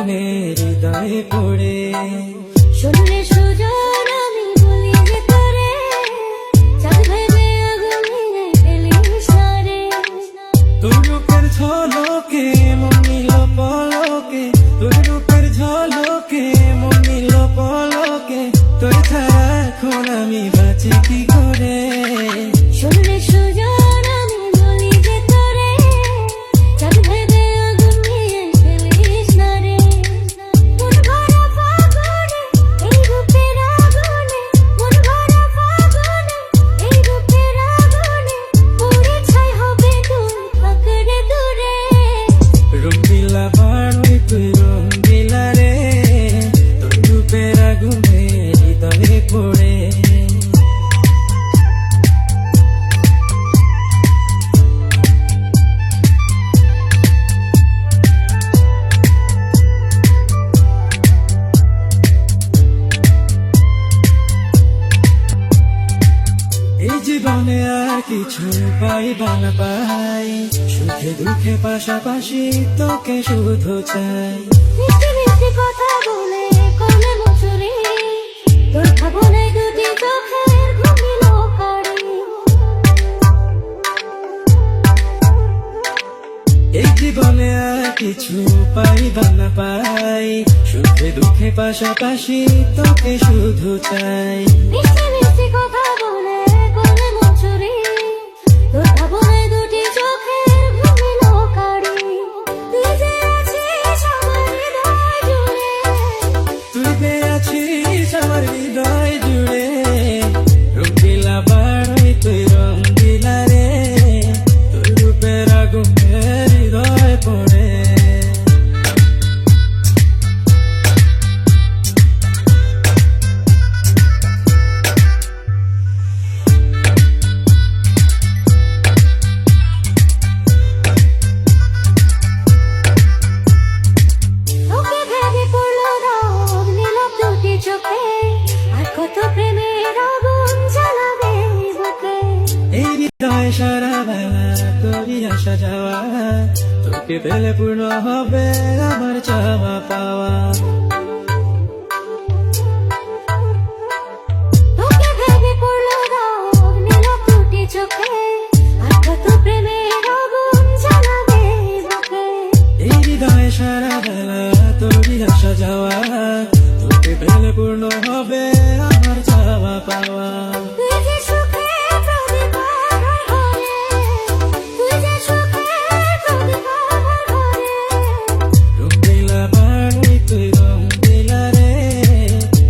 আগুনে হৃদয়ে পড়ে। শুনলে সুজন আমি বলি যে তোরে, চাঁদ ভেবে আগুন নিয়ে ফেলিস না রে। তোর রূপের ঝলকে মন নিল পলকে, তোর রূপের ঝলকে মন নিল পলকে, তোর ছাড়া এখন আমি বাঁচি কি করে। শুনলে সুজন আমি বলি যে তোরে, চাঁদ ভেবে আগুন নিয়ে ফেলিস না রে। মন ভরা ফাগুনে এই রূপের আগুনে, মন ভরা ফাগুনে এই রূপের আগুনে, পুড়ে ছাই হবে তুই থাকরে দূরে। রঙ্গিলা বাড়ি তুই রঙ্গিলা রে, তোর রূপের আগুনে হৃদয়ে পড়ে। এই জীবনে আর কিছু পাইবা না পাই, সুখে দুঃখে পাশাপাশি তোকে শুধু চাই। মিষ্টি মিষ্টি কথা বলে করলে মচুরি, তোর ভাবনায় দুটি চোখের ঘুমিল কারি। এই জীবনে আর কিছু পাইবা না পাই, সুখে দুঃখে পাশাপাশি তোকে শুধু চাই। মিষ্টি মিষ্টি কথা বলে করলে মচুরি, তোর ভাবনায় দুটি চোখের ঘুমিল কারি। তুই যে আছিস আমার হৃদয় জুড়ে, তুই যে আছিস আমার হৃদয় জুড়ে। রঙ্গিলা বাড়ি তুই রঙ্গিলা রে, তোর রূপের আগুনে হৃদয় পড়ে। তোকে ভেবে পড়লো রব নীরব দুটি চোখে, আর কত প্রেমের আগুন জ্বালাবে বুকে। এই হৃদয় সারা বেলা তোরই আসা যাওয়া, তোকে পেলে পূর্ণ হবে আমার চাওয়া পাওয়া। তোকে ভেবে পড়লো রব নীরব দুটি চোখে, আর কত প্রেমের আগুন জ্বালাবে বুকে। এই হৃদয় সারা বেলা তোরই আসা যাওয়া, তোকে পেলে পূর্ণ হবে আমার চাওয়া পাওয়া। তুই যে সুখে প্রদীপ আমার ঘরে, তুই যে সুখে প্রদীপ আমার ঘরে। রঙ্গিলা বাড়ি তুই রঙ্গিলা রে,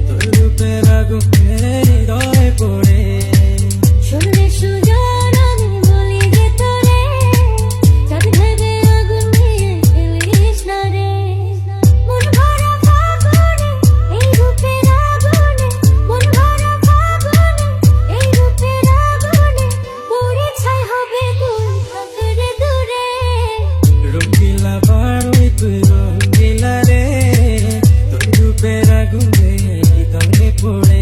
তোর রূপের আগুনে হৃদয় পড়ে। শুনলে সুজন আমি বলি যে তোরে, চাঁদ ভেবে আগুন নিয়ে ফেলিস না রে। মন ভরা ফাগুনে এই রূপের আগুনে, মন ভরা ফাগুনে এই রূপের আগুনে, পুড়ে ছাই হবে তুই থাকরে দূরে। রঙ্গিলা বাড়ি তুই রঙ্গিলা রে, তোর রূপের আগুনে হৃদয়ে পড়ে।